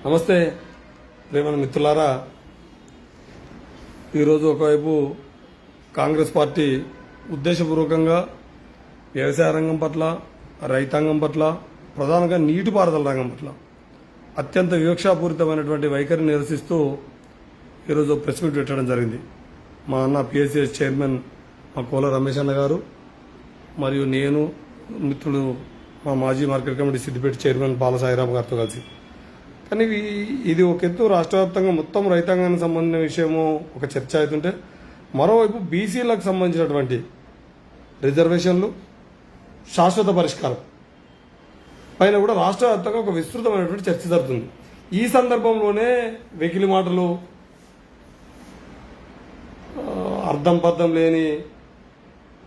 నమస్తే ప్రేమ మిత్రులారా. ఈరోజు ఒకవైపు కాంగ్రెస్ పార్టీ ఉద్దేశపూర్వకంగా వ్యవసాయ రంగం పట్ల, రైతాంగం పట్ల, ప్రధానంగా నీటిపారుదల రంగం పట్ల అత్యంత వివక్షాపూరితమైనటువంటి వైఖరిని నిరసిస్తూ ఈరోజు ప్రెస్ మీట్ పెట్టడం జరిగింది. మా అన్న పిఎస్సిఎస్ చైర్మన్ మా కోల రమేష్ అన్న గారు మరియు నేను, మిత్రుడు మా మాజీ మార్కెట్ కమిటీ సిద్దిపేట చైర్మన్ బాలసాయిరామ్ గారితో కలిసి. కానీ ఇది ఒక ఎత్తు రాష్ట్ర వ్యాప్తంగా మొత్తం రైతాంగానికి సంబంధించిన విషయము ఒక చర్చ అవుతుంటే, మరోవైపు బీసీలకు సంబంధించినటువంటి రిజర్వేషన్లు, శాశ్వత పరిష్కారం పైన కూడా రాష్ట్ర వ్యాప్తంగా ఒక విస్తృతమైనటువంటి చర్చ జరుగుతుంది. ఈ సందర్భంలోనే వెకిలి మాటలు, అర్థం పర్థం లేని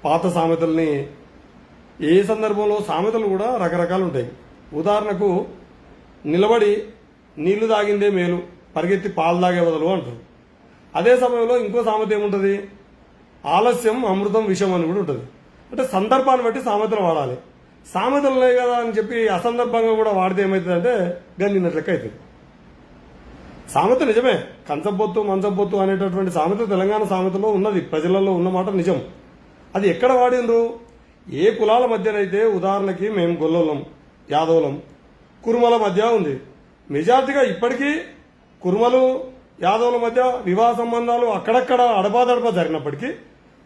పాత సామెతల్ని, ఏ సందర్భంలో సామెతలు కూడా రకరకాలు ఉంటాయి. ఉదాహరణకు నిలబడి నీళ్లు తాగిందే మేలు, పరిగెత్తి పాలు తాగే బదులు అంటారు. అదే సమయంలో ఇంకో సామెత ఏముంటుంది, ఆలస్యం అమృతం విషయం అని కూడా ఉంటుంది. అంటే సందర్భాన్ని బట్టి సామెతలు వాడాలి. సామెతలు ఉన్నాయి కదా అని చెప్పి అసందర్భంగా కూడా వాడితే ఏమవుతుందంటే గన్నినట్లు లెక్క అవుతుంది. సామెత నిజమే, కంచబొత్తు మంచబొత్తు అనేటటువంటి సామెత తెలంగాణ సామెతలో ఉన్నది, ప్రజలలో ఉన్న మాట నిజం. అది ఎక్కడ వాడిండ్రు, ఏ కులాల మధ్యనైతే, ఉదాహరణకి మేము గొల్లోలం, యాదవులం, కురుమల మధ్య ఉంది. మెజార్టీగా ఇప్పటికీ కురుమలు, యాదవుల మధ్య వివాహ సంబంధాలు అక్కడక్కడ అడపాదడపా జరిగినప్పటికీ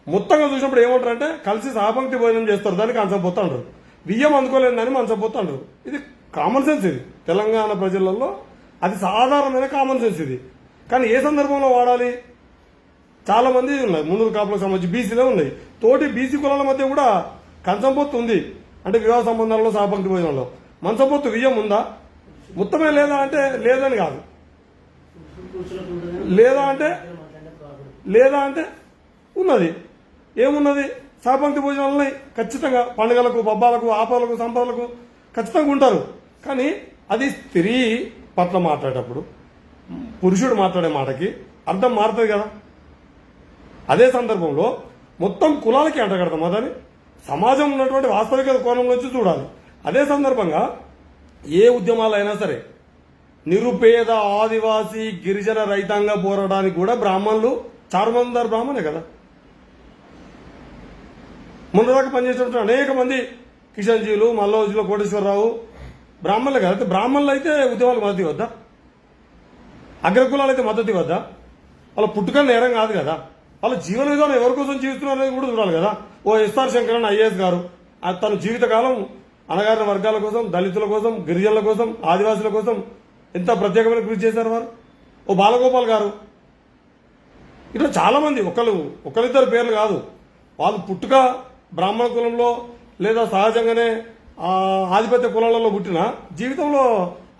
మొత్తంగా చూసినప్పుడు ఏమంటారంటే కలిసి సహపంక్తి భోజనం చేస్తారు, దానికి మంచబొత్తు అంటారు. బియ్యం అందుకోలేదని మంచబొత్తు అంటారు. ఇది కామన్ సెన్స్. ఇది తెలంగాణ ప్రజలలో అది సాధారణమైన కామన్ సెన్స్ ఇది. కానీ ఏ సందర్భంలో వాడాలి? చాలా మంది ఉన్నాయి, మున్నూరు కాపులకు సంబంధించి బీసీలే ఉన్నాయి. తోటి బీసీ కులాల మధ్య కూడా కంచంపొత్తు ఉంది. అంటే వివాహ సంబంధాలలో, సహపంక్తి భోజనంలో మంచంపొత్తు బియ్యం ఉందా? మొత్తమే లేదా అంటే లేదని కాదు. లేదా అంటే ఉన్నది. ఏమున్నది? సహపంక్తి భోజనాలు ఉన్నాయి ఖచ్చితంగా. పండుగలకు, పబ్బాలకు, ఆపాలకు, సంపదలకు ఖచ్చితంగా ఉంటారు. కానీ అది స్త్రీ పట్ల మాట్లాడేటప్పుడు పురుషుడు మాట్లాడే మాటకి అర్థం మారుతుంది కదా. అదే సందర్భంలో మొత్తం కులాలకి అంటగడతాం. అదని సమాజం ఉన్నటువంటి వాస్తవిక కోణం నుంచి చూడాలి. అదే సందర్భంగా ఏ ఉద్యమాలైనా సరే నిరుపేద, ఆదివాసీ, గిరిజన రైతాంగ పోరాటానికి కూడా బ్రాహ్మణులు చారుమందరు బ్రాహ్మణే కదా. ముందుదాకా పనిచేసినటువంటి అనేక మంది కిషన్జీలు, మల్లోజీలు, కోటేశ్వరరావు బ్రాహ్మణులే కదా. అయితే బ్రాహ్మణులు అయితే ఉద్యమాలకు మద్దతు ఇవ్వద్దా? అగ్రకులాలు అయితే మద్దతు ఇవ్వద్దా? వాళ్ళ పుట్టుక నేరం కాదు కదా. వాళ్ళ జీవన విధానం ఎవరి కోసం జీవిస్తున్నారు అనేది కూడా చూడాలి కదా. ఓ ఎస్ఆర్ శంకరన్ ఐఏఎస్ గారు తన జీవితకాలం అణగారిన వర్గాల కోసం, దళితుల కోసం, గిరిజనుల కోసం, ఆదివాసుల కోసం ఎంత ప్రత్యేకమైన కృషి చేశారు వారు. ఓ బాలగోపాల్ గారు, ఇట్లా చాలా మంది, ఒకరిద్దరు పేర్లు కాదు. వాళ్ళు పుట్టుక బ్రాహ్మణ కులంలో లేదా సహజంగానే ఆధిపత్య కులాలలో పుట్టిన జీవితంలో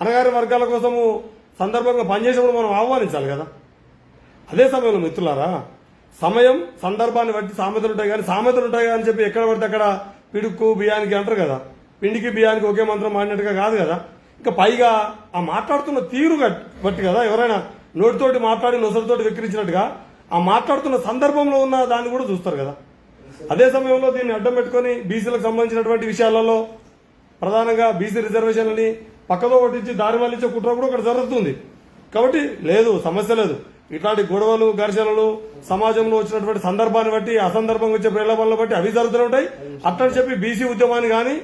అణగారిన వర్గాల కోసము సందర్భంగా పనిచేసినప్పుడు మనం ఆహ్వానించాలి కదా. అదే సమయంలో మిత్రులారా, సమయం సందర్భాన్ని బట్టి సామెతలు ఉంటాయి. కానీ సామెతలు ఉంటాయి అని చెప్పి ఎక్కడ పడితే అక్కడ పిడుక్కు బియ్యానికి అంటారు కదా. పిండికి బియ్యానికి ఒకే మంత్రం మాడినట్టుగా కాదు కదా. ఇంకా పైగా ఆ మాట్లాడుతున్న తీరు బట్టి కదా. ఎవరైనా నోటితోటి మాట్లాడి నొసటితోటి వెక్కిరించినట్టుగా ఆ మాట్లాడుతున్న సందర్భంలో ఉన్న దాన్ని కూడా చూస్తారు కదా. అదే సమయంలో దీన్ని అడ్డం పెట్టుకుని బీసీలకు సంబంధించినటువంటి విషయాలలో ప్రధానంగా బీసీ రిజర్వేషన్లని పక్కదో పట్టించి దారి మళ్లించే కుట్ర కూడా ఒకటి జరుగుతుంది. కాబట్టి లేదు, సమస్య లేదు. ఇట్లాంటి గొడవలు, ఘర్షణలు సమాజంలో వచ్చినటువంటి సందర్భాన్ని బట్టి, అసందర్భంగా వచ్చే ప్రలోభాలను బట్టి అవి జరుగుతూ ఉంటాయి. అట్లని చెప్పి బీసీ ఉద్యమాన్ని కానీ,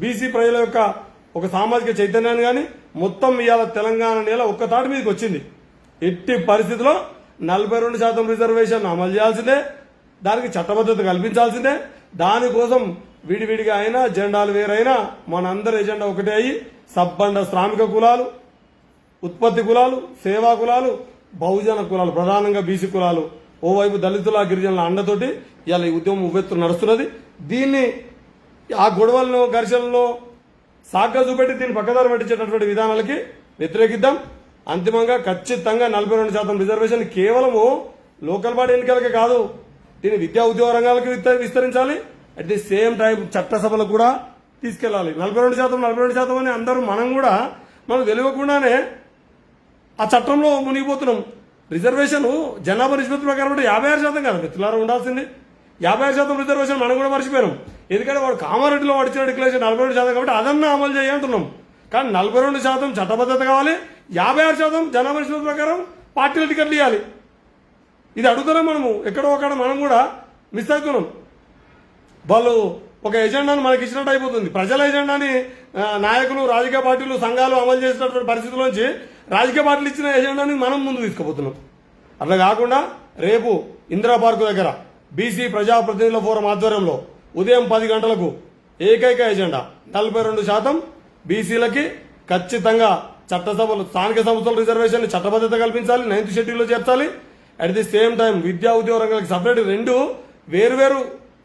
బీసీ ప్రజల యొక్క ఒక సామాజిక చైతన్యాన్ని కానీ మొత్తం ఇవాళ తెలంగాణ నేల ఒక్క తాటి మీదకి వచ్చింది. ఎట్టి పరిస్థితిలో 42% రిజర్వేషన్ అమలు చేయాల్సిందే, దానికి చట్టబద్ధత కల్పించాల్సిందే. దానికోసం విడివిడిగా అయినా జెండాలు వేరైనా మనందరి ఎజెండా ఒకటే అయ్యి సబ్బండ శ్రామిక కులాలు, ఉత్పత్తి కులాలు, సేవా కులాలు, బహుజన కులాలు, ప్రధానంగా బీసీ కులాలు, ఓవైపు దళితుల, గిరిజనుల అండతోటి ఇవాళ ఈ ఉద్యమం ఉవ్వెత్తున నడుస్తున్నది. దీన్ని ఆ గొడవలను, ఘర్షణలను సాగ్గా చూపెట్టి దీన్ని పక్కదారి పట్టించేటటువంటి విధానాలకి వ్యతిరేకిద్దాం. అంతిమంగా ఖచ్చితంగా 42% రిజర్వేషన్ కేవలము లోకల్ బాడీ ఎన్నికలకే కాదు, దీన్ని విద్యా ఉద్యోగ రంగాలకు విస్తరించాలి. అట్ ది సేమ్ టైం చట్టసభలకు కూడా తీసుకెళ్లాలి. 42% అని అందరూ మనం తెలియకుండానే ఆ చట్టంలో మునిగిపోతున్నాం. రిజర్వేషన్ జనాభా నిష్పత్తి ప్రకారం 56% కదా మిత్రులారా ఉండాల్సింది. 56% రిజర్వేషన్ మనం కూడా మర్చిపోయినాం. ఎందుకంటే వాడు కామారెడ్డిలో వాడిచ్చిన డిక్లరేషన్ 42% కాబట్టి అదన్నా అమలు చేయంటున్నాం. కానీ 42% చట్టబద్ధత కావాలి, 56% జనాభా నిష్పత్తి ప్రకారం పార్టీల టికెట్లు ఇవ్వాలి. ఇది అడుగుతున్నాం మనము. ఎక్కడో అక్కడ మనం కూడా మిస్ అవుతున్నాం. వాళ్ళు ఒక ఎజెండాను మనకి ఇచ్చినట్టు అయిపోతుంది. ప్రజల ఎజెండాని నాయకులు, రాజకీయ పార్టీలు, సంఘాలు అమలు చేసినటువంటి పరిస్థితుల్లోంచి రాజకీయ పార్టీలు ఇచ్చిన ఎజెండాని మనం ముందు తీసుకుపోతున్నాం. అట్లా కాకుండా రేపు ఇందిరా పార్కు దగ్గర బీసీ ప్రజాప్రతినిధుల ఫోరం ఆధ్వర్యంలో ఉదయం 10 గంటలకు ఏకైక ఎజెండా 42% బీసీలకి ఖచ్చితంగా చట్టసభలు, స్థానిక సంస్థల రిజర్వేషన్ చట్టబద్ధత కల్పించాలి, 9th షెడ్యూల్లో చేర్చాలి. అట్ ది సేమ్ టైం విద్యా ఉద్యోగ రంగాలకు సపరేట్ 2 వేరు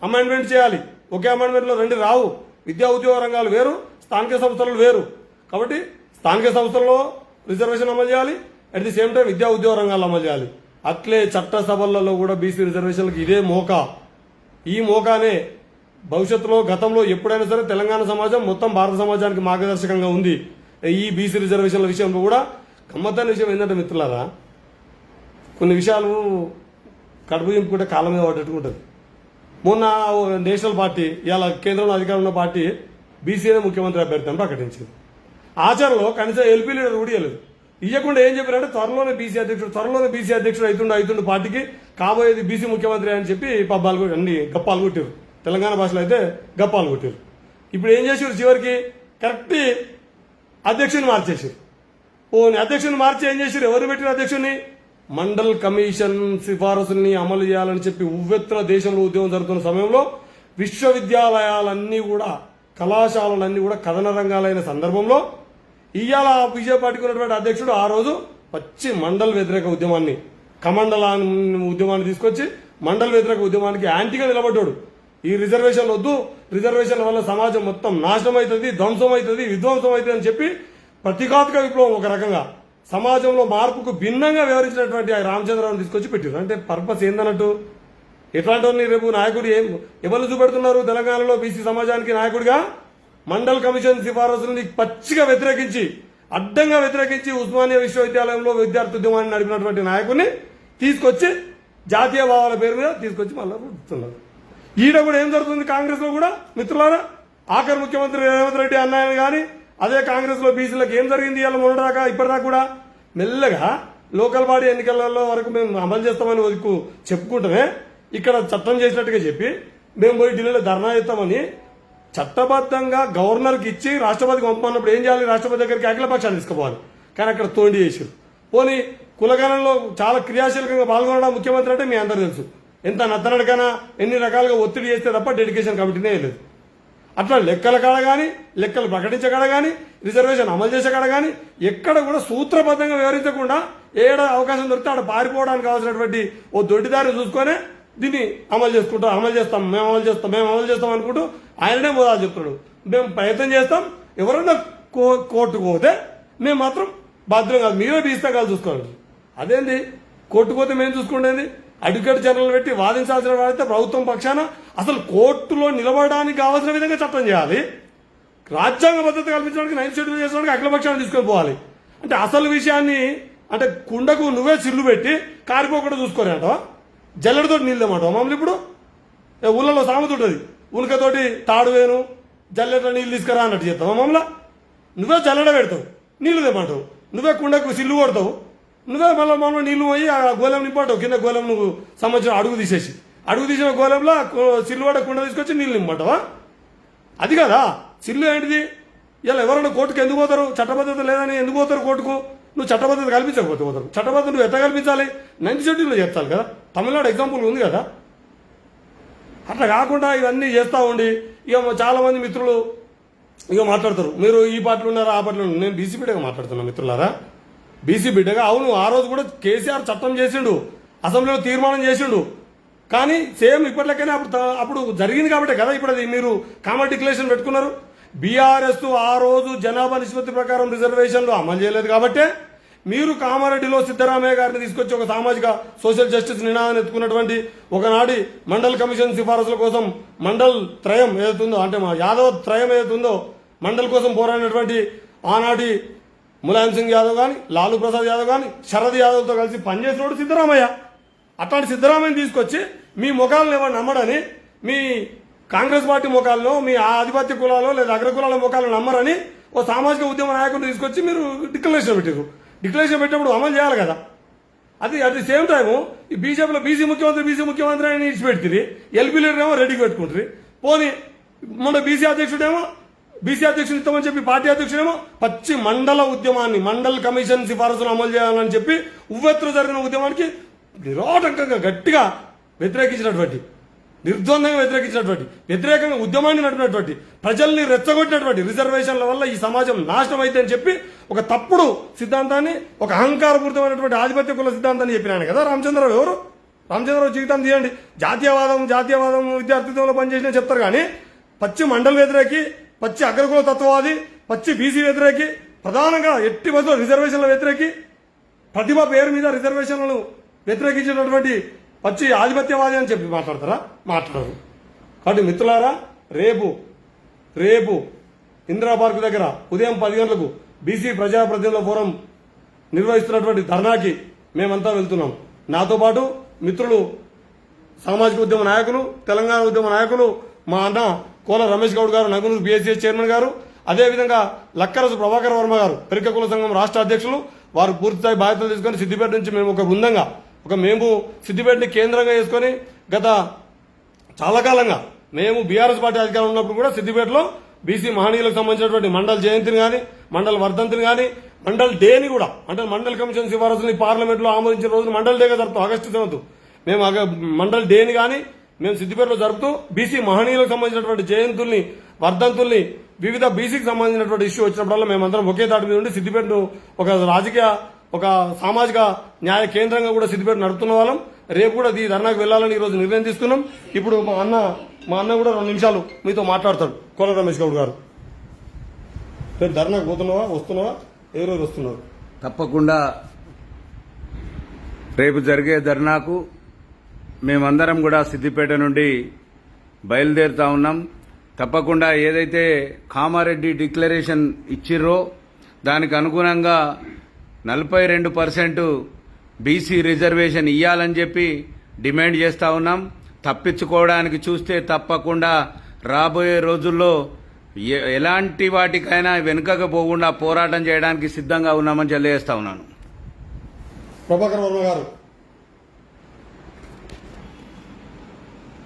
అమెండ్మెంట్ చేయాలి. ఒకే అమెండ్మెంట్లో 2 రావు. విద్యా ఉద్యోగ రంగాలు వేరు, స్థానిక సంస్థలు వేరు. కాబట్టి స్థానిక సంస్థల్లో రిజర్వేషన్ అమలు చేయాలి, అట్ ది సేమ్ టైం విద్యా ఉద్యోగ రంగాలు అమలు చేయాలి. అట్లే చట్టసభలలో కూడా బీసీ రిజర్వేషన్లకు ఇదే మోకా. ఈ మోకానే భవిష్యత్తులో, గతంలో ఎప్పుడైనా సరే తెలంగాణ సమాజం మొత్తం భారత సమాజానికి మార్గదర్శకంగా ఉంది. ఈ బీసీ రిజర్వేషన్ల విషయంలో కూడా గమ్మత్తైన విషయం ఏంటంటే మిత్రులారా, కొన్ని విషయాలు కడుపు చింపుకుంటే కాలం మీద పడ్డట్టుగా ఉంటుంది. మొన్న నేషనల్ పార్టీ, ఇవాళ కేంద్రంలో అధికారం ఉన్న పార్టీ బీసీనే ముఖ్యమంత్రి అభ్యర్థి అని ప్రకటించింది. ఆచరణలో కనీసం ఎల్పీ లీడర్ కూడా ఇవ్వలేదు. ఇవ్వకుండా ఏం చెప్పారంటే త్వరలోనే బీసీ అధ్యక్షుడు అవుతుండు పార్టీకి, కాబోయేది బీసీ ముఖ్యమంత్రి అని చెప్పి పబ్బాలు అన్ని గప్పాలు కొట్టారు. తెలంగాణ భాషలో అయితే గప్పాలు కొట్టారు. ఇప్పుడు ఏం చేసారు, చివరికి కరెక్ట్ అధ్యక్షుని మార్చేసారు. అధ్యక్షుని మార్చి ఏం చేశారు, ఎవరు పెట్టిన అధ్యక్షుని? మండల్ కమిషన్ సిఫారసుల్ని అమలు చేయాలని చెప్పి ఉవ్వెత్తున దేశంలో ఉద్యమం జరుగుతున్న సమయంలో విశ్వవిద్యాలయాలన్నీ కూడా, కళాశాలలన్నీ కూడా కథన రంగాలైన సందర్భంలో ఇవాళ బీజేపీ పార్టీకి ఉన్నటువంటి అధ్యక్షుడు ఆ రోజు వచ్చి మండల్ వ్యతిరేక ఉద్యమాన్ని, కమండల ఉద్యమాన్ని తీసుకొచ్చి మండల్ వ్యతిరేక ఉద్యమానికి యాంటీగా నిలబడ్డాడు. ఈ రిజర్వేషన్లు వద్దు, రిజర్వేషన్ల వల్ల సమాజం మొత్తం నాశనం అవుతుంది, ధ్వంసం అవుతుంది, విధ్వంసం అవుతుంది అని చెప్పి ప్రతిఘాతుక విప్లవం, ఒక రకంగా సమాజంలో మార్పుకు భిన్నంగా వ్యవహరించినటువంటి ఆ రామచంద్రరావుని తీసుకొచ్చి పెట్టారు. అంటే పర్పస్ ఏందన్నట్టు? ఎట్లాంటి వారిని రేపు నాయకుడు ఎవరు చూపెడుతున్నారు తెలంగాణలో బీసీ సమాజానికి నాయకుడిగా? మండల్ కమిషన్ సిఫారసులని పచ్చిగా వ్యతిరేకించి, అడ్డంగా వ్యతిరేకించి ఉస్మానియా విశ్వవిద్యాలయంలో విద్యార్థి ఉద్యమాన్ని నడిపినటువంటి నాయకుడిని తీసుకొచ్చి జాతీయ భావాల పేరు మీద తీసుకొచ్చి మళ్ళీ పుడుతున్నారు. ఈడ కూడా ఏం జరుగుతుంది కాంగ్రెస్ లో కూడా మిత్రులారా? ఆఖరి ముఖ్యమంత్రి రేవంత్ రెడ్డి అన్నాయని కానీ అదే కాంగ్రెస్ లో బీసీలకు ఏం జరిగింది ఇవాళ మొన్నదాకా ఇప్పటిదాకా కూడా మెల్లగా లోకల్ బాడీ ఎన్నికలలో వరకు మేము అమలు చేస్తామని వరకు చెప్పుకుంటమే ఇక్కడ చట్టం చేసినట్టుగా చెప్పి మేము పోయి ఢిల్లీలో ధర్నా చేస్తామని చట్టబద్ధంగా గవర్నర్కి ఇచ్చి రాష్ట్రపతికి పంపమన్నప్పుడు ఏం చేయాలి? రాష్ట్రపతి దగ్గరికి అఖిలపక్షాన్ని తీసుకుపోవాలి. కానీ అక్కడ తోండి చేశారు. పోనీ కులగణంలో చాలా క్రియాశీలకంగా పాల్గొనడం ముఖ్యమంత్రి అంటే మీ అందరూ తెలుసు. ఎంత నత్తనడకైనా ఎన్ని రకాలుగా ఒత్తిడి చేస్తే తప్ప డెడికేషన్ కమిటీనే లేదు. అట్లా లెక్కల కాడ కానీ, లెక్కలు ప్రకటించే కాడ కానీ, రిజర్వేషన్ అమలు చేసే కాడ కానీ ఎక్కడ కూడా సూత్రబద్ధంగా వివరించకుండా ఏడ అవకాశం దొరికితే ఆడ పారిపోవడానికి కావాల్సినటువంటి ఓ దొడ్డిదారిని చూసుకొని దీన్ని అమలు చేస్తాం మేము అమలు చేస్తాం అనుకుంటూ ఆయననే మోదాలు చెప్తున్నాడు. మేము ప్రయత్నం చేస్తాం, ఎవరన్నా కోర్టుకు పోతే మేము మాత్రం బాధ్యులం కాదు, మీరే బీస్తాకాలు చూసుకోవాలి. అదేంది కోర్టుకు పోతే మేము చూసుకుంటేంది? అడ్వకేట్ జనరల్ పెట్టి వాదించాల్సిన వారైతే ప్రభుత్వం పక్షాన అసలు కోర్టులో నిలబడడానికి కావాల్సిన విధంగా చట్టం చేయాలి. రాజ్యాంగ భద్రత కల్పించడానికి 9th షెడ్యూల్ చేసడానికి అఖిల పక్షాన్ని తీసుకొని పోవాలి. అంటే అసలు విషయాన్ని, అంటే కుండకు నువ్వే చిల్లు పెట్టి కారిపోకుండా చూసుకోరేంట, జల్లెడతో నీళ్ళు తెమ్మంటావు మమ్మల్ని. ఇప్పుడు ఊళ్ళలో సామెత ఉంటుంది, ఉనకతోటి తాడు వేను జల్లెడ నీళ్ళు తీసుకురా అన్నట్టు చెప్తావు మమ్మల్ని. నువ్వే జల్లెడ పెడతావు, నీళ్లు తెమ్మంటావు, నువ్వే కుండకు సిల్లు కొడతావు, నువ్వే మళ్ళీ మమ్మల్ని నీళ్లు పోయి ఆ గోళం నింపంటావు. కింద గోళం నువ్వు సంబంధించిన అడుగు తీసిన గోళంలో సిల్లు పడ్డ కుండ తీసుకొచ్చి నీళ్ళు నింపంటావా? అది కదా సిల్లు ఏంటిది? ఇలా ఎవరైనా కోర్టుకు ఎందుకు పోతారు? చట్టబద్ధత లేదని ఎందుకు పోతారు కోర్టుకు? నువ్వు చట్టబద్ధత కల్పించకపోతే పోతారు. చట్టబద్ధత నువ్వు ఎట్లా కల్పించాలి? 9th షెడ్యూల్లో చేర్చాలి కదా. తమిళనాడు ఎగ్జాంపుల్ ఉంది కదా. అట్లా కాకుండా ఇవన్నీ చేస్తూ ఉండి ఇక చాలా మంది మిత్రులు ఇక మాట్లాడతారు, మీరు ఈ పార్టీలు ఉన్నారా ఆ పార్టీలు ఉన్నారు. నేను బీసీ బిడ్డగా మాట్లాడుతున్నా మిత్రులారా, బీసీ బిడ్డగా. అవును, ఆ రోజు కూడా కేసీఆర్ చట్టం చేసిండు, అసెంబ్లీలో తీర్మానం చేసిండు. కానీ సేమ్ ఇప్పటికైనా అప్పుడు జరిగింది కాబట్టి కదా ఇప్పుడు అది మీరు కామన్ డిక్లరేషన్ పెట్టుకున్నారు. బీఆర్ఎస్ ఆ రోజు జనాభా నిష్పత్తి ప్రకారం రిజర్వేషన్లు అమలు చేయలేదు కాబట్టే మీరు కామారెడ్డిలో సిద్ధరామయ్య గారిని తీసుకొచ్చి ఒక సామాజిక సోషల్ జస్టిస్ నినాదాన్ని ఎత్తుకున్నటువంటి ఒకనాటి మండల్ కమిషన్ సిఫారసుల కోసం మండల్ త్రయం ఏదైతుందో, అంటే మా యాదవ్ త్రయం ఏదైతుందో మండల్ కోసం పోరాడినటువంటి ఆనాటి ములాయం సింగ్ యాదవ్ కానీ, లాలూ ప్రసాద్ యాదవ్ కానీ, శరద్ యాదవ్తో కలిసి పనిచేసినోడు సిద్ధరామయ్య. అట్లాంటి సిద్ధరామయ్యని తీసుకొచ్చి మీ ముఖాలను ఎవరు నమ్మడని, మీ కాంగ్రెస్ పార్టీ ముఖాలను, మీ ఆధిపత్య కులాలో లేదా అగ్రకులాల ముఖాలను నమ్మరని ఓ సామాజిక ఉద్యమ నాయకుడిని తీసుకొచ్చి మీరు డిక్లరేషన్ పెట్టారు. డిక్లరేషన్ పెట్టినప్పుడు అమలు చేయాలి కదా. అది సేమ్ టైము ఈ బీజేపీలో బీసీ ముఖ్యమంత్రి అని ఇచ్చిపెడుతుంది. ఎల్పీ లీడర్ ఏమో రెడీకి పెట్టుకుంటుంది. పోనీ మన బీసీ అధ్యక్షుడు ఇస్తామని చెప్పి పార్టీ అధ్యక్షుడేమో పచ్చి మండల ఉద్యమాన్ని మండల్ కమిషన్ సిఫారసును అమలు చేయాలని చెప్పి ఉవ్వెత్తులు జరిగిన ఉద్యమానికి నిరోధకంగా గట్టిగా వ్యతిరేకించినటువంటి, నిర్ద్వందంగా వ్యతిరేకంగా ఉద్యమాన్ని నడిపినటువంటి, ప్రజల్ని రెచ్చగొట్టినటువంటి రిజర్వేషన్ల వల్ల ఈ సమాజం నాశనం అయితే అని చెప్పి ఒక తప్పుడు సిద్ధాంతాన్ని, ఒక అహంకారపూరితమైనటువంటి ఆధిపత్య కుల సిద్ధాంతాన్ని చెప్పినాను కదా రామచంద్రరావు. ఎవరు రామచంద్రరావు జీవితాన్ని తీయండి. జాతీయవాదం విద్యార్థిత్వంలో పనిచేసినా చెప్తారు కానీ పచ్చి మండల్ వ్యతిరేకి, పచ్చి అగ్రకుల తత్వవాది, పచ్చి బీసీ వ్యతిరేకి, ప్రధానంగా ఎట్టి బస్సులో రిజర్వేషన్ల వ్యతిరేకి, ప్రతిభ పేరు మీద రిజర్వేషన్లను వ్యతిరేకించినటువంటి పచ్చి ఆధిపత్యవాది అని చెప్పి మాట్లాడతారా? మాట్లాడరు. కాబట్టి మిత్రులారా, రేపు ఇందిరా పార్క్ దగ్గర ఉదయం 10 గంటలకు బీసీ ప్రజాప్రతినిధుల ఫోరం నిర్వహిస్తున్నటువంటి ధర్నాకి మేమంతా వెళ్తున్నాం. నాతో పాటు మిత్రులు సామాజిక ఉద్యమ నాయకులు, తెలంగాణ ఉద్యమ నాయకులు, మా అన్న కోల రమేష్ గౌడ్ గారు, నగునూరు బీఎస్సీ చైర్మన్ గారు, అదేవిధంగా లక్కరసు ప్రభాకర్ వర్మ గారు, పెరిక కుల సంఘం రాష్ట్ర అధ్యక్షులు, వారు పూర్తిస్థాయి బాధ్యతలు తీసుకొని సిద్దిపేట నుంచి మేము ఒక బృందంగా మేము సిద్దిపేటని కేంద్రంగా చేసుకొని గత చాలా కాలంగా మేము బీఆర్ఎస్ పార్టీ అధికారం ఉన్నప్పుడు కూడా సిద్దిపేటలో బీసీ మహనీయులకు సంబంధించినటువంటి మండల్ జయంతిని కానీ, మండల్ వర్ధంతిని కానీ, మండల్ డేని కూడా అంటే మండల్ కమిషన్ సిఫారసుని పార్లమెంట్లో ఆమోదించిన రోజున మండల్ డేగా జరుపుతాం. ఆగస్టు 7 మేము మండల్ డేని కానీ మేము సిద్దిపేటలో జరుపుతూ బీసీ మహనీయులకు సంబంధించినటువంటి జయంతుల్ని, వర్ధంతుల్ని, వివిధ బీసీకి సంబంధించినటువంటి ఇష్యూ వచ్చినప్పుడల్లా మేమందరం ఒకే తాటి మీద ఉండి సిద్దిపేటను ఒక రాజకీయ, ఒక సామాజిక న్యాయ కేంద్రంగా కూడా సిద్దిపేట నడుపుతున్న వాళ్ళం. రేపు కూడా ఈ ధర్నాకు వెళ్లాలని ఈ రోజు నిర్ణయం తీసుకున్నాం. ఇప్పుడు మా అన్న కూడా 2 నిమిషాలు మీతో మాట్లాడతాడు. కోల రమేష్ గౌడ్ గారు, రేపు ధర్నాకు పోతున్నావా, వస్తున్నావా, ఏ రోజు వస్తున్నారు? తప్పకుండా రేపు జరిగే ధర్నాకు మేమందరం కూడా సిద్దిపేట నుండి బయలుదేరుతా ఉన్నాం. తప్పకుండా ఏదైతే కామారెడ్డి డిక్లరేషన్ ఇచ్చిర్రో దానికి అనుగుణంగా 42% బీసీ రిజర్వేషన్ ఇవ్వాలని చెప్పి డిమాండ్ చేస్తా ఉన్నాం. తప్పించుకోవడానికి చూస్తే తప్పకుండా రాబోయే రోజుల్లో ఎలాంటి వాటికైనా వెనుకకు పోకుండా పోరాటం చేయడానికి సిద్ధంగా ఉన్నామని తెలియజేస్తా ఉన్నాను. ప్రభాకర్ వర్మ గారు,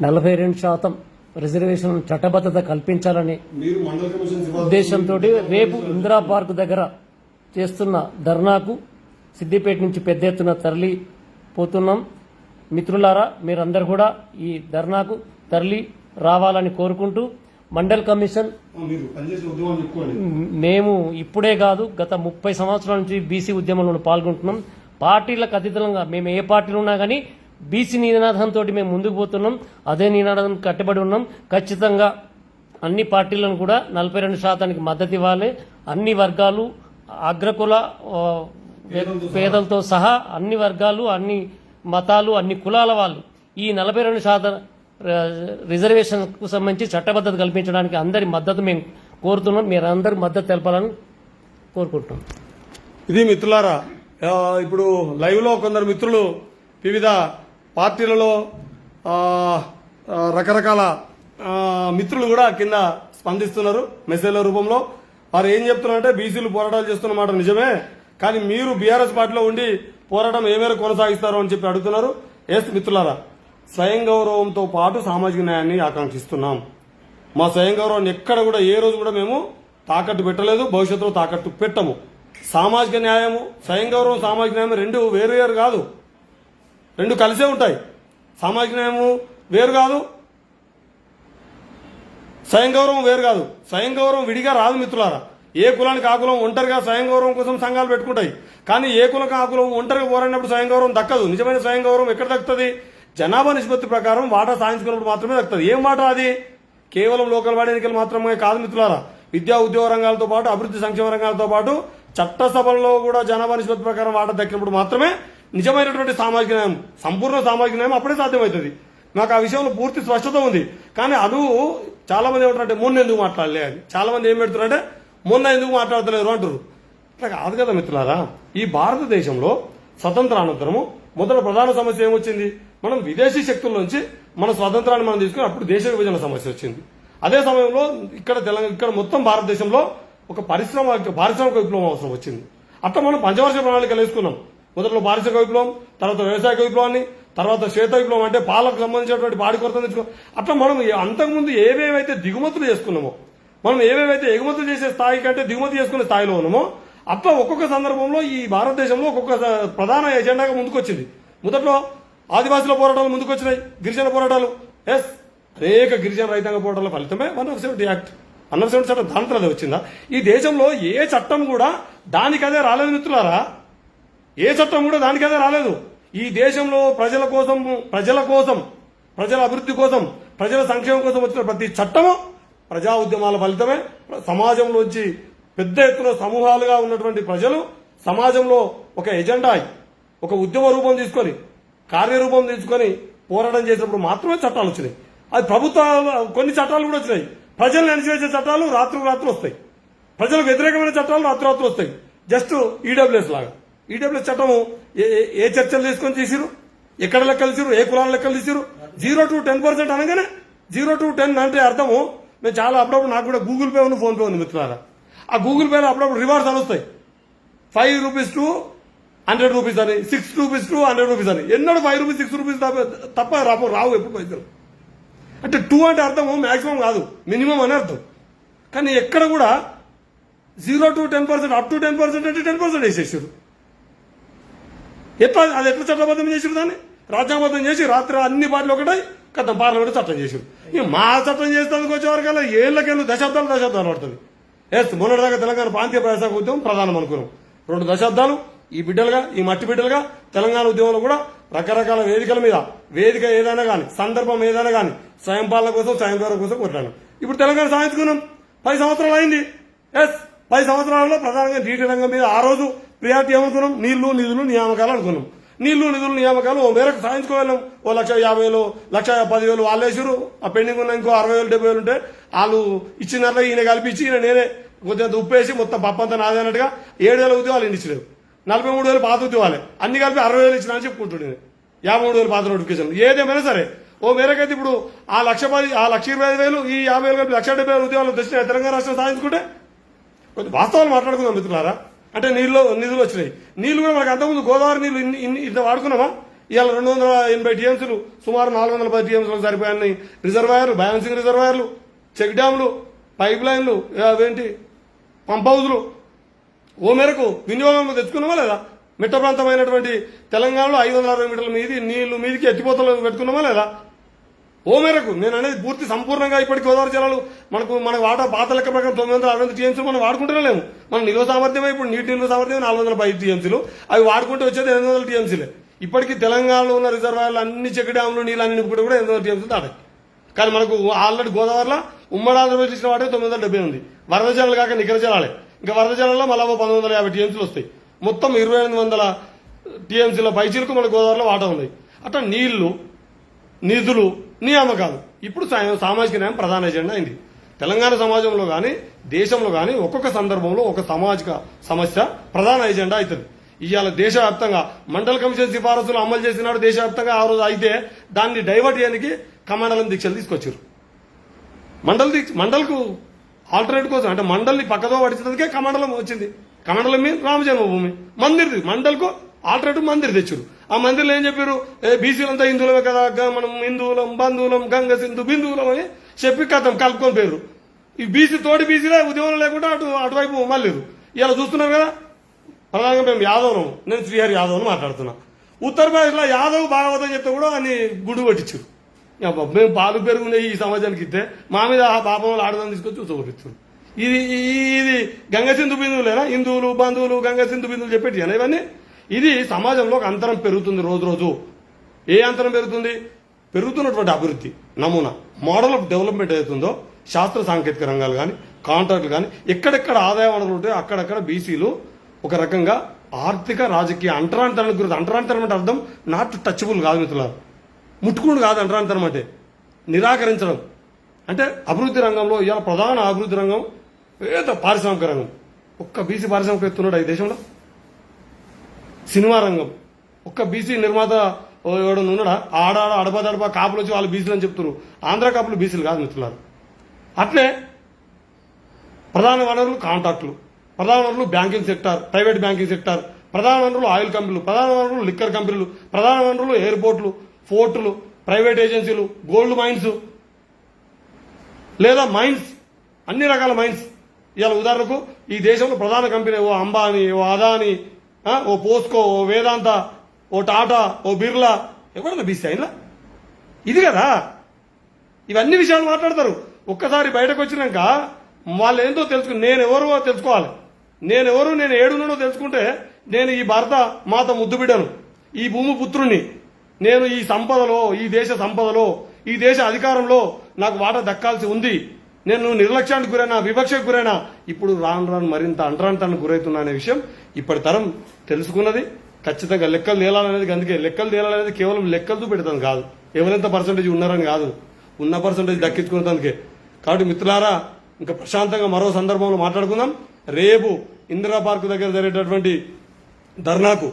42% రిజర్వేషన్ చట్టబద్ధత కల్పించాలని ఉద్దేశంతో రేపు ఇందిరా పార్క్ దగ్గర చేస్తున్న ధర్నాకు సిద్దిపేట నుంచి పెద్ద ఎత్తున తరలిపోతున్నాం. మిత్రులారా, మీరందరూ కూడా ఈ ధర్నాకు తరలి రావాలని కోరుకుంటూ, మండల్ కమిషన్ మేము ఇప్పుడే కాదు గత 30 సంవత్సరాల నుంచి బీసీ ఉద్యమంలో పాల్గొంటున్నాం. పార్టీలకు అతీతంగా మేము ఏ పార్టీలు ఉన్నా కానీ బీసీ నినాదంతో మేము ముందుకు పోతున్నాం. అదే నినాదం కట్టుబడి ఉన్నాం. ఖచ్చితంగా అన్ని పార్టీలను కూడా 42% మద్దతు ఇవ్వాలి. అన్ని వర్గాలు, అగ్రకుల పేదలతో సహా అన్ని వర్గాలు, అన్ని మతాలు, అన్ని కులాల వాళ్ళు ఈ 42% రిజర్వేషన్ కు సంబంధించి చట్టబద్ధత కల్పించడానికి అందరి మద్దతు మేము కోరుతున్నాం. మీరందరూ మద్దతు తెలపాలని కోరుకుంటున్నాం. ఇది మిత్రులారా, ఇప్పుడు లైవ్ లో కొందరు మిత్రులు వివిధ పార్టీలలో రకరకాల మిత్రులు కూడా కింద స్పందిస్తున్నారు మెసేజ్ల రూపంలో. వారు ఏం చెప్తున్నారంటే బీసీలు పోరాటాలు చేస్తున్న మాట నిజమే, కానీ మీరు బీఆర్ఎస్ పార్టీలో ఉండి పోరాటం ఏ మేరకు కొనసాగిస్తారు అని చెప్పి అడుగుతున్నారు. ఎస్ మిత్రులారా, స్వయం గౌరవంతో పాటు సామాజిక న్యాయాన్ని ఆకాంక్షిస్తున్నాం. మా స్వయం గౌరవాన్ని ఎక్కడ కూడా ఏ రోజు కూడా మేము తాకట్టు పెట్టలేదు, భవిష్యత్తులో తాకట్టు పెట్టము. సామాజిక న్యాయము, స్వయం గౌరవం, సామాజిక న్యాయం రెండు వేరు కాదు, రెండు కలిసే ఉంటాయి. సామాజిక న్యాయము వేరు కాదు, స్వయం గౌరవం వేరు కాదు. స్వయం గౌరవం విడిగా రాదు మిత్రులారా. ఏ కులానికి ఆ కులం ఒంటరిగా స్వయం గౌరవం కోసం సంఘాలు పెట్టుకుంటాయి, కానీ ఏ కులం ఆ కులం ఒంటరిగా పోరాడినప్పుడు స్వయం గౌరవం దక్కదు. నిజమైన స్వయం గౌరవం ఎక్కడ దక్కుతుంది? జనాభా నిష్పత్తి ప్రకారం వాటా సాధించుకున్నప్పుడు మాత్రమే దక్కుతుంది. ఏం వాటా అది? కేవలం లోకల్ బాడీ ఎన్నికలు మాత్రమే కాదు మిత్రులారా. విద్యా ఉద్యోగ రంగాలతో పాటు, అభివృద్ధి సంక్షేమ రంగాలతో పాటు చట్టసభల్లో కూడా జనాభా నిష్పత్తి ప్రకారం వాటా దక్కినప్పుడు మాత్రమే నిజమైనటువంటి సామాజిక న్యాయం, సంపూర్ణ సామాజిక న్యాయం అప్పుడే సాధ్యమవుతుంది. నాకు ఆ విషయంలో పూర్తి స్పష్టత ఉంది. కానీ అది చాలా మంది ఏమంటారంటే మొన్న ఎందుకు మాట్లాడలే అని. చాలా మంది ఏం పెడుతున్నారంటే మొన్న ఎందుకు మాట్లాడతలేరు అంటారు. ఇట్లా కాదు కదా మిత్రులారా. ఈ భారతదేశంలో స్వతంత్రానంతరము మొదట ప్రధాన సమస్య ఏమొచ్చింది? మనం విదేశీ శక్తుల నుంచి మన స్వాతంత్రాన్ని మనం తీసుకుని అప్పుడు దేశ విభజన సమస్య వచ్చింది. అదే సమయంలో ఇక్కడ మొత్తం భారతదేశంలో ఒక పారిశ్రామిక విప్లవం అవసరం వచ్చింది. అట్లా మనం పంచవర్ష ప్రణాళికలు వేసుకున్నాం. మొదట్లో పారిశ్రామిక విప్లవం, తర్వాత వ్యవసాయ విప్లవాన్ని, తర్వాత శ్వేత విప్లవం అంటే పాలకు సంబంధించినటువంటి పాడి కొరత తెచ్చుకున్నాం. అట్లా మనం అంతకుముందు ఏవేవైతే దిగుమతులు చేసుకున్నామో, మనం ఏవేవైతే ఎగుమతులు చేసే స్థాయి కంటే దిగుమతి చేసుకునే స్థాయిలో ఉన్నామో, అట్లా ఒక్కొక్క సందర్భంలో ఈ భారతదేశంలో ఒక్కొక్క ప్రధాన ఎజెండాగా ముందుకొచ్చింది. మొదట్లో ఆదివాసుల పోరాటాలు ముందుకొచ్చినాయి, గిరిజన పోరాటాలు. అనేక గిరిజన రైతాంగ పోరాటాల ఫలితమే 170 యాక్ట్, 170 చట్టం దాంట్లో అదే వచ్చిందా? ఈ దేశంలో ఏ చట్టం కూడా దానికదే రాలేదు మిత్రులారా. ఏ చట్టం కూడా దానికదే రాలేదు. ఈ దేశంలో ప్రజల కోసం, ప్రజల అభివృద్ధి కోసం, ప్రజల సంక్షేమం కోసం వచ్చిన ప్రతి చట్టము ప్రజా ఉద్యమాల ఫలితమే. సమాజంలోంచి పెద్ద ఎత్తున సమూహాలుగా ఉన్నటువంటి ప్రజలు సమాజంలో ఒక ఎజెండా, ఒక ఉద్యమ రూపం తీసుకొని, కార్యరూపం తీసుకొని పోరాటం చేసినప్పుడు మాత్రమే చట్టాలు వచ్చినాయి. అది ప్రభుత్వాలు కొన్ని చట్టాలు కూడా వచ్చినాయి. ప్రజల్ని అణిచివేసే చట్టాలు రాత్రులు వస్తాయి, ప్రజలకు వ్యతిరేకమైన చట్టాలు రాత్రులు వస్తాయి. జస్ట్ ఈడబ్ల్యూఎస్ లాగా. ఈడబ్ల్యూఎస్ చట్టము ఏ చర్చలు తీసుకొని తీసిరు, ఎక్కడ లెక్కలు తీసిరు, ఏ కులాల లెక్కలు తీసిరు. 0 to 10% అనగానే 0 to 10 అంటే అర్థము. మేము చాలా అప్పుడప్పుడు నాకు కూడా గూగుల్ పే ఉంది, ఫోన్ పే ఉంది మిత్రులారా. ఆ గూగుల్ పేలో అప్పుడప్పుడు రివార్డ్స్ అని వస్తాయి. 5 రూపీస్ టు 100 రూపీస్ అని, 6 రూపీస్ టు 100 రూపీస్ అని. ఎన్నడూ 5 రూపీస్ 6 రూపీస్ తప్ప రావు ఎప్పుడు పైసలు. అంటే 2 అంటే అర్థము మాక్సిమం కాదు, మినిమం అని అర్థం. కానీ ఎక్కడ కూడా 0 to 10%, అప్ టు 10% అంటే 10% వేసేసారు. అది ఎట్లా చట్టబద్ధం చేసారు? దాన్ని రాజ్యాంగబద్ధం చేసి రాత్రి అన్ని పార్టీలు ఒకటై కథ పార్లమెంట్ చట్టం చేసారు. ఇక మా చట్టం చేసేందుకు వచ్చేవరకల్లా ఏళ్ళకెళ్ళు దశాబ్దాలు పడుతుంది. మొన్నటిదాకా తెలంగాణ ప్రాంతీయ ప్రజాసంఘ ఉద్యమం ప్రధానం అనుకున్నాం. 2 దశాబ్దాలు ఈ మట్టి బిడ్డలుగా తెలంగాణ ఉద్యమంలో కూడా రకరకాల వేదికల మీద, వేదిక ఏదైనా కానీ, సందర్భం ఏదైనా కానీ, స్వయం పాలన కోసం, స్వయం పాలన కోసం కొట్లాను. ఇప్పుడు తెలంగాణ సాధించుకున్నాం. 10 సంవత్సరాలు అయింది. 10 సంవత్సరాలలో ప్రధానంగా నీటి రంగం మీద ఆ రోజు ప్రియారిటీ ఏమనుకున్నాం? నీళ్లు, నిధులు, నియామకాలు అనుకున్నాం. నీళ్లు, నిధులు, నియామకాలు ఓ మేరకు సాధించుకోగలం. 1,50,000, 1,10,000 వాళ్ళు వేసారు. ఆ పెండింగ్ ఉన్న ఇంకో 60,000, 70,000 ఉంటే వాళ్ళు ఇచ్చినారా, ఈయన కలిపించి ఈయన నేనే కొంచెం ఉప్పేసి మొత్తం పప్పంతా నాదే అన్నట్టుగా 7,000 ఉద్యోగాలు ఇచ్చినారు. 43,000 పాత ఉద్యోగాలే, అన్ని కలిపి 60,000 ఇచ్చినా అని చెప్పుకుంటుండే. 53,000 పాత నోటిఫికేషన్. ఏదేమైనా సరే ఓ మేరకైతే ఇప్పుడు ఆ 1,25,000, ఈ 50,000 కలిపి 1,70,000 ఉద్యోగాలు తెచ్చిన తెలంగాణ రాష్ట్రం సాధించుకుంటే కొంచెం వాస్తవాలు మాట్లాడుకుందాం మిత్రులారా. అంటే నిధులు వచ్చినాయి. నీళ్లు కూడా మనకు అంతకుముందు గోదావరి నీళ్లు ఇంత వాడుకున్నామా? ఇవాళ 280 టీఎంసీలు, సుమారు 410 టీఎంసీలకు సరిపోయాయి రిజర్వాయర్లు, బ్యాలెన్సింగ్ రిజర్వాయర్లు, చెక్ డ్యాములు, పైప్ లైన్లు, అవేంటి పంప్ హౌజులు ఓ మేరకు వినియోగంలో తెచ్చుకున్నామా లేదా? మిట్ట ప్రాంతమైనటువంటి తెలంగాణలో 560 మీటర్ల నీళ్లు మీదికి ఎత్తిపోతలు పెట్టుకున్నామా లేదా? ఓ మేరకు నేను అనేది పూర్తి సంపూర్ణంగా ఇప్పటికి గోదావరి జిల్లాలో మన వాటా పాత లెక్క ప్రకారం 960 టీఎంసీలు మనం వాడుకుంటూనే లేము. మన నిల్వ సామర్థ్యమే ఇప్పుడు నీటి నిల్వ సామర్థ్యం 410 టీఎంసీలు. అవి వాడుకుంటూ వచ్చేది 800 టీఎంసీలే. ఇప్పటికీ తెలంగాణలో ఉన్న రిజర్వాయర్లు అన్ని చెక్ డ్యాములు నీళ్ళు అన్ని నింపుకుంటే కూడా 800 టీఎంసీలు దాటాయి. కానీ మనకు ఆల్రెడీ గోదావరిలో ఉమ్మడి ఆంధ్రప్రదేశ్ ఇచ్చిన వాటే 970 ఉంది. వరద జలాలు కాక నికర జలాలే. ఇంకా వరద జలాల్లో మళ్ళీ 1950 టీఎంసీలు వస్తాయి. మొత్తం 2,800 టీఎంసీల పైచీలకు మన గోదావరిలో వాటా ఉన్నాయి. అట్లా నీళ్లు, నిధులు, నియామకాలు ఇప్పుడు సామాజిక న్యాయం ప్రధాన ఎజెండా అయింది. తెలంగాణ సమాజంలో కానీ, దేశంలో కానీ ఒక్కొక్క సందర్భంలో ఒక సామాజిక సమస్య ప్రధాన ఎజెండా అవుతుంది. ఇవాళ దేశవ్యాప్తంగా మండల్ కమిషన్ సిఫారసులు అమలు చేసినాడు దేశవ్యాప్తంగా. ఆ రోజు అయితే దాన్ని డైవర్ట్ చేయడానికి కమండలం దీక్షలు తీసుకొచ్చారు. మండల్కు ఆల్టర్నేట్ కోసం అంటే మండల్ని పక్కదో పడిచేందుకే కమండలం వచ్చింది. కమండలం మీద రామజన్మభూమి మండల్కు ఆల్టర్నేటివ్ మందిర్ తెచ్చారు. ఆ మందిర్లో ఏం చెప్పారు? బీసీలంతా హిందువులమే కదా, మనం హిందువులం, బంధువులం, గంగ సింధు బిందువులం అని చెప్పి కథం కలుపుకొని పేరు. ఈ బీసీ తోటి బీసీలే ఉద్యమం లేకుండా అటువైపు మళ్ళీ ఇలా చూస్తున్నారు కదా. ప్రధానంగా మేము యాదవ్ను, నేను శ్రీహరి యాదవ్ను మాట్లాడుతున్నా. ఉత్తరప్రదేశ్లో యాదవ్ భాగవతం చెప్తే కూడా అని గుడి పట్టించారు. మేము పాలు పెరుగునే ఈ సమాజానికి ఇస్తే మా మీద ఆ పాపం ఆడదాన్ని తీసుకొచ్చి చూపిస్తారు. ఇది గంగ సింధు బిందువులేనా? హిందువులు, బంధువులు, గంగ సింధు బిందువులు చెప్పేటి అని ఇవన్నీ. ఇది సమాజంలో ఒక అంతరం పెరుగుతుంది రోజు. ఏ అంతరం పెరుగుతుంది? పెరుగుతున్నటువంటి అభివృద్ధి నమూనా, మోడల్ ఆఫ్ డెవలప్మెంట్ ఏదైతుందో, శాస్త్ర సాంకేతిక రంగాలు కానీ, కాంట్రాక్టులు కానీ, ఎక్కడెక్కడ ఆదాయ వనరులు ఉంటాయో అక్కడక్కడ బీసీలు ఒక రకంగా ఆర్థిక రాజకీయ అంటరానితనానికి గురించి. అంటరానితనం అంటే అర్థం నాట్ టచబుల్ కాదు మిత్రులారు, ముట్టుకుడు కాదు. అంటరానితనం అంటే నిరాకరించడం. అంటే అభివృద్ధి రంగంలో ఇవాళ ప్రధాన అభివృద్ధి రంగం ఏదో పారిశ్రామిక రంగం. ఒక్క బీసీ పారిశ్రామిక ఎత్తున్నాడు ఈ దేశంలో. సినిమా రంగం ఒక్క బీసీ నిర్మాత ఎవడన్నా ఉన్నాడా? అడపా కాపులు వచ్చి వాళ్ళు బీసీలు అని చెప్తున్నారు. ఆంధ్ర కాపులు బీసీలు కాదు మిత్రులారు. అట్లే ప్రధాన వనరులు కాంట్రాక్టులు, ప్రధాన వనరులు banking sector, private banking sector, ప్రధాన వనరులు ఆయిల్ కంపెనీలు, ప్రధాన వనరులు లిక్కర్ కంపెనీలు, ప్రధాన వనరులు ఎయిర్పోర్టులు, పోర్టులు, ప్రైవేట్ ఏజెన్సీలు, గోల్డ్ మైన్స్ లేదా మైన్స్, అన్ని రకాల మైన్స్. ఇవాళ ఉదాహరణకు ఈ దేశంలో ప్రధాన కంపెనీ ఓ అంబానీ, ఓ అదానీ, ఓ పోస్కో, ఓ వేదాంత, ఓ టాటా, ఓ బిర్లా, ఎవరన్నా బీసీ ఇలా ఇది కదా. ఇవన్నీ విషయాలు మాట్లాడతారు. ఒక్కసారి బయటకు వచ్చినాక వాళ్ళు ఏంటో తెలుసుకుని నేనెవరో తెలుసుకోవాలి. నేనెవరు, నేను ఏడున్నానో తెలుసుకుంటే నేను ఈ భారత మాత ముద్దు బిడ్డను, ఈ భూమి పుత్రుణ్ణి, నేను ఈ సంపదలో, ఈ దేశ సంపదలో, ఈ దేశ అధికారంలో నాకు వాటా దక్కాల్సి ఉంది. నేను నిర్లక్ష్యానికి గురైనా, వివక్షకు గురైనా, ఇప్పుడు రాను రాను మరింత అంటరాంతానికి గురవుతున్నా అనే విషయం ఇప్పటి తరం తెలుసుకున్నది. ఖచ్చితంగా లెక్కలు తేలాలనేది, అందుకే లెక్కలు తేలాలనేది కేవలం లెక్కలతో పెడతాను కాదు, ఎవరెంత పర్సంటేజ్ ఉన్నారని కాదు, ఉన్న పర్సంటేజ్ దక్కించుకునేందుకే. కాబట్టి మిత్రులారా, ఇంకా ప్రశాంతంగా మరో సందర్భంలో మాట్లాడుకుందాం. రేపు ఇందిరా పార్క్ దగ్గర జరిగేటటువంటి ధర్నాకు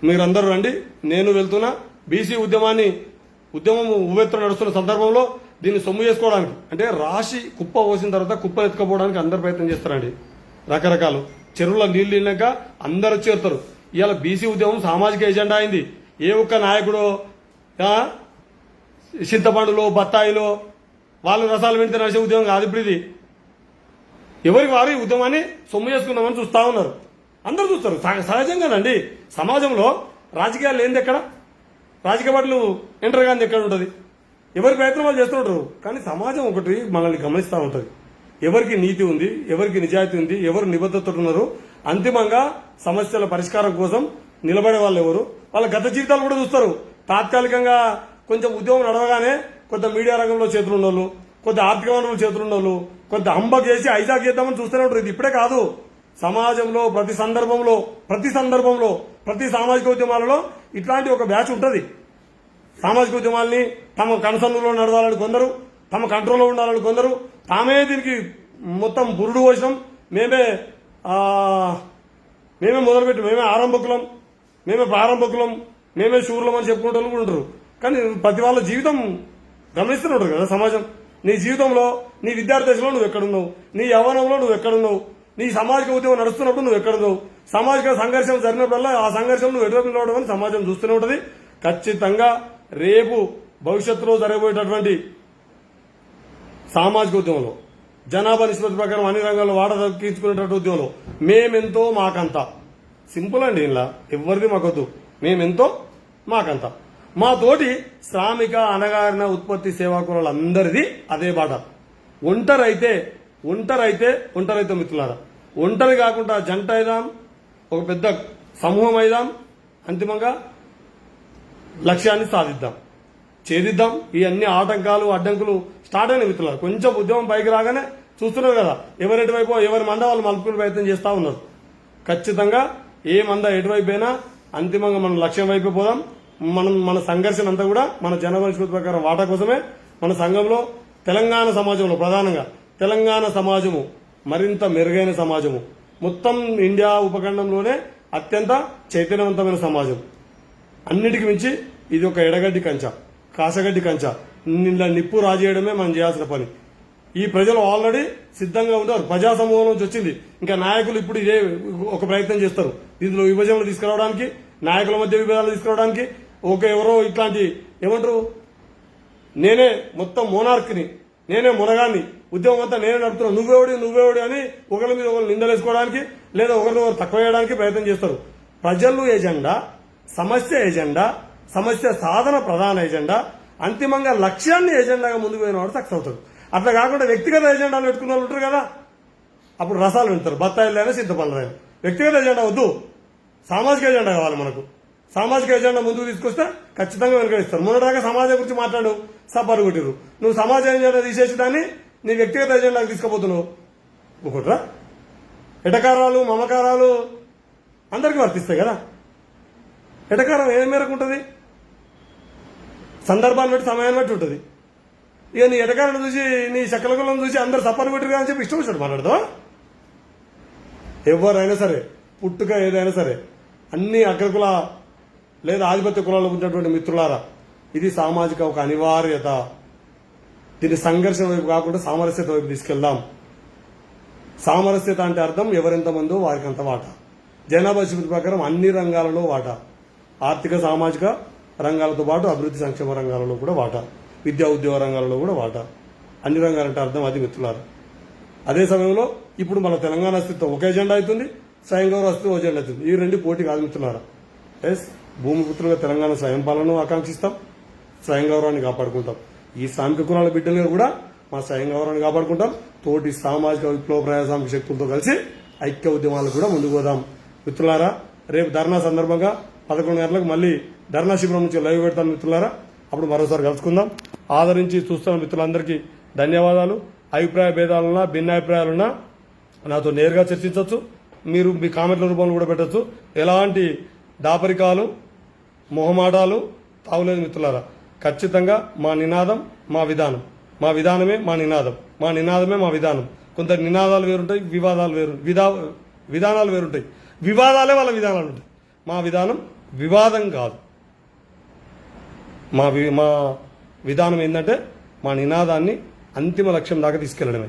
మీరందరూ రండి. నేను వెళ్తున్నా. బీసీ ఉద్యమం ఉవ్వెత్తున నడుస్తున్న సందర్భంలో దీన్ని సొమ్ము చేసుకోవడానికి, అంటే రాశి కుప్ప పోసిన తర్వాత కుప్ప ఎత్తుకపోవడానికి అందరు ప్రయత్నం చేస్తారండి. రకరకాలు చెరువుల నీళ్లు నిన్నాక అందరు చేరుతారు. ఇవాళ బీసీ ఉద్యమం సామాజిక ఎజెండా అయింది. ఏ ఒక్క నాయకుడో చింతపండులో, బత్తాయిలో వాళ్ళు రసాలు పెడితే నడిచే ఉద్యమం కాదు ఇప్పుడు ఇది. ఎవరికి వారు ఈ ఉద్యమాన్ని సొమ్ము చేసుకుందామని చూస్తా ఉన్నారు. అందరూ చూస్తారు. సహజంగానండి. సమాజంలో రాజకీయాలు ఏంది ఎక్కడ, రాజకీయ పార్టీలు ఎంటర్ కాని ఎక్కడ ఉంటుంది. ఎవరి ప్రయత్నం వాళ్ళు చేస్తుంటారు. కానీ సమాజం ఒకటి మనల్ని గమనిస్తూ ఉంటుంది. ఎవరికి నీతి ఉంది, ఎవరికి నిజాయితీ ఉంది, ఎవరు నిబద్ధతతో ఉన్నారు, అంతిమంగా సమస్యల పరిష్కారం కోసం నిలబడే వాళ్ళు ఎవరు, వాళ్ళ గత జీవితాలు కూడా చూస్తారు. తాత్కాలికంగా కొంచెం ఉద్యమం నడవగానే కొంత మీడియా రంగంలో చేతులు ఉన్నోళ్ళు, కొంత ఆర్థిక వనరులు చేతులు ఉన్నోళ్ళు, కొంత హంబక్ చేసి ఐజాక్ చేద్దామని చూస్తూనే ఉంటారు. ఇది ఇప్పుడే కాదు, సమాజంలో ప్రతి సందర్భంలో ప్రతి సామాజిక ఉద్యమాలలో ఇట్లాంటి ఒక బ్యాచ్ ఉంటుంది. సామాజిక ఉద్యమాల్ని తమ కనుసన్నులో నడవాలని కొందరు, తమ కంట్రోల్లో ఉండాలని కొందరు, తామే దీనికి మొత్తం బురుడు పోసినాం, మేమే మొదలుపెట్టి, మేమే ఆరంభకులం, మేమే ప్రారంభకులం, మేమే శూరులం అని చెప్పుకుంటూ కూడా ఉంటారు. కానీ ప్రతి వాళ్ళ జీవితం గమనిస్తూనే ఉంటారు కదా సమాజం. నీ జీవితంలో, నీ విద్యార్థి దశలో నువ్వు ఎక్కడున్నావు, నీ యవ్వనంలో నువ్వు ఎక్కడున్నావు, నీ సామాజిక ఉద్యమం నడుస్తున్నప్పుడు నువ్వు ఎక్కడున్నావు, సామాజిక సంఘర్షణ జరిగినప్పుడల్లా ఆ సంఘర్షణ నువ్వు ఎటువైపు నిలవడం అని సమాజం చూస్తూనే ఉంటుంది. ఖచ్చితంగా రేపు భవిష్యత్తులో జరగబోయేటటువంటి సామాజిక ఉద్యమంలో, జనాభా నిష్పత్తి ప్రకారం అన్ని రంగాల్లో వాటా దక్కించుకునేటటువంటి ఉద్యమంలో మేమెంతో మాకంత సింపుల్ అండి. ఇలా ఎవరిది మాకొద్దు, మేమెంతో మాకంత. మా తోటి శ్రామిక, అణగారిన, ఉత్పత్తి, సేవా కులాలందరిది అదే బాట. ఒంటరైతే మిత్రులారా, ఒంటరి కాకుండా జంట అయిదాం, ఒక పెద్ద సమూహం అయిదాం, అంతిమంగా లక్ష్యాన్ని సాధిద్దాం, ఛేదిద్దాం. ఈ అన్ని ఆటంకాలు, అడ్డంకులు స్టార్ట్ అయిన మిత్రులారా. కొంచెం ఉద్యమం పైకి రాగానే చూస్తున్నారు కదా, ఎవరెటువైపో ఎవరి మంద వాళ్ళు మలుపుకునే ప్రయత్నం చేస్తా ఉన్నారు. ఖచ్చితంగా ఏ మంద ఎటువైపు అయినా అంతిమంగా మనం లక్ష్యం వైపు పోదాం. మన సంఘర్షణ అంతా కూడా మన జనాభా నిష్పత్తి ప్రకారం వాటా కోసమే. మన సంఘంలో తెలంగాణ సమాజంలో, ప్రధానంగా తెలంగాణ సమాజము మరింత మెరుగైన సమాజము, మొత్తం ఇండియా ఉపఖండంలోనే అత్యంత చైతన్యవంతమైన సమాజం. అన్నిటికి మించి ఇది ఒక ఎడగడ్డి కంచ, కాసగడ్డి కంచ. నిన్న నిప్పు రాజేయడమే మనం చేయాల్సిన పని. ఈ ప్రజలు ఆల్రెడీ సిద్ధంగా ఉన్నారు. ప్రజా సమూహం నుంచి వచ్చింది. ఇంకా నాయకులు ఇప్పుడు ఇదే ఒక ప్రయత్నం చేస్తారు. దీంట్లో విభజనలు తీసుకురావడానికి, నాయకుల మధ్య విభేదాలు తీసుకురావడానికి. ఎవరో ఇట్లాంటి ఏమంటారు, నేనే మొత్తం మోనార్క్ని, నేనే మునగాన్ని, ఉద్యమం అంతా నేనే నడుపుతున్నాను, నువ్వేవుడి అని ఒకరి మీద ఒకరు నిందలేసుకోవడానికి, లేదా ఒకరినొకరు తక్కువ చేయడానికి ప్రయత్నం చేస్తారు. ప్రజలు ఎజెండా, సమస్య సాధన ప్రధాన ఎజెండా. అంతిమంగా లక్ష్యాన్ని ఎజెండాగా ముందుకు పోయిన వాడు సక్సెస్ అవుతాడు. అట్లా కాకుండా వ్యక్తిగత ఎజెండాలు పెట్టుకున్న వాళ్ళు ఉంటారు కదా, అప్పుడు రసాలు పెడతారు. బత్తాయిలైనా చింతపండులైనా. వ్యక్తిగత ఎజెండా వద్దు, సామాజిక ఎజెండా కావాలి మనకు. సామాజిక ఎజెండా ముందుకు తీసుకొస్తే ఖచ్చితంగా వెనుకడిస్తారు. మొన్నటిదాకా సమాజం గురించి మాట్లాడు, సపరు కొట్టిరు. నువ్వు సమాజ ఎజెండా తీసేసి దాన్ని నీ వ్యక్తిగత ఎజెండాకి తీసుకుపోతున్నావు. ఒకట్రా ఎటకారాలు, మమకారాలు అందరికీ వర్తిస్తాయి కదా. ఎటకారం ఏ మేరకు ఉంటుంది, సందర్భాన్ని బట్టి, సమయాన్ని బట్టి ఉంటుంది. ఇక నీ ఎటకారాన్ని చూసి, నీ శకలకులను చూసి అందరు సపరు కొట్టిరు అని చెప్పి ఇష్టం వచ్చినట్టు మాట్లాడతావా? ఎవరైనా సరే, పుట్టుక ఏదైనా సరే, అన్ని అగ్రకుల లేదా ఆధిపత్య కులాల్లో ఉన్నటువంటి మిత్రులారా, ఇది సామాజిక ఒక అనివార్యత. దీన్ని సంఘర్షణ వైపు కాకుండా సామరస్యత వైపు తీసుకెళ్దాం. సామరస్యత అంటే అర్థం ఎవరెంతమందో వారికి అంత వాటా. జనాభా నిష్పత్తి ప్రకారం అన్ని రంగాలలో వాటా. ఆర్థిక సామాజిక రంగాలతో పాటు అభివృద్ధి సంక్షేమ రంగాలలో కూడా వాటా. విద్యా ఉద్యోగ రంగాలలో కూడా వాటా. అన్ని రంగాలంటే అర్థం అది మిత్రులారా. అదే సమయంలో ఇప్పుడు మన తెలంగాణ అస్తిత్వం ఒక ఎజెండా అవుతుంది, స్వయం గౌరవ అస్తిత్వం ఎజెండా అవుతుంది. ఈ రెండు పోటీ కాదు మిత్రులారా. ఎస్, భూమిపుత్రులుగా తెలంగాణ స్వయం పాలనను ఆకాంక్షిస్తాం, స్వయం గౌరవాన్ని కాపాడుకుంటాం. ఈ శ్రామిక కులాల బిడ్డలుగా కూడా మా స్వయం గౌరవాన్ని కాపాడుకుంటాం. తోటి సామాజిక విప్లవ ప్రజాస్వామిక శక్తులతో కలిసి ఐక్య ఉద్యమాలు కూడా ముందుకు పోదాం మిత్రులారా. రేపు ధర్నా సందర్భంగా 11 గంటలకు మళ్ళీ ధర్నా శిబిరం నుంచి లైవ్ పెడతాను మిత్రులారా. అప్పుడు మరోసారి కలుసుకుందాం. ఆదరించి చూస్తున్న మిత్రులందరికీ ధన్యవాదాలు. అభిప్రాయ భేదాలున్నా భిన్నాభిప్రాయాలున్నా నాతో నేరుగా చర్చించవచ్చు. మీరు మీ కామెంట్ల రూపంలో కూడా పెట్టచ్చు. ఎలాంటి దాపరికాలు మొహమాటాలు తావులేదు మిత్రులారా. ఖచ్చితంగా మా నినాదం మా విధానం, మా విధానమే మా నినాదం, మా నినాదమే మా విధానం. కొంత నినాదాలు వేరుంటాయి, విధానాలు వేరుంటాయి. వివాదాలే వాళ్ళ విధానాలు ఉంటాయి. మా విధానం వివాదం కాదు. మా విధానం ఏంటంటే మా నినాదాన్ని అంతిమ లక్ష్యం దాకా తీసుకెళ్లడమే.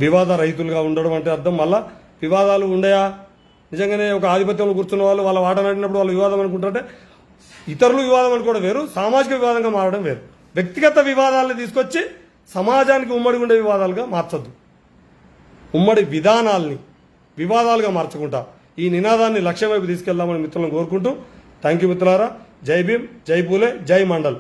వివాద రహితులుగా ఉండడం అంటే అర్థం మళ్ళా వివాదాలు ఉండయా, నిజంగానే ఒక ఆధిపత్యంలో కూర్చున్న వాళ్ళు వాళ్ళ వాట నడినప్పుడు వాళ్ళు వివాదం అనుకుంటారంటే ఇతరులు వివాదం అనుకోవడం వేరు, సామాజిక వివాదంగా మారడం వేరు. వ్యక్తిగత వివాదాలను తీసుకొచ్చి సమాజానికి ఉమ్మడి ఉండే వివాదాలుగా మార్చొద్దు. ఉమ్మడి విధానాల్ని వివాదాలుగా మార్చుకుంటా ఈ నినాదాన్ని లక్ష్యం వైపు తీసుకెళ్దామని మిత్రులను కోరుకుంటూ థ్యాంక్ యూ మిత్రులారా. జై భీమ్, జై పూలే, జై మండల్.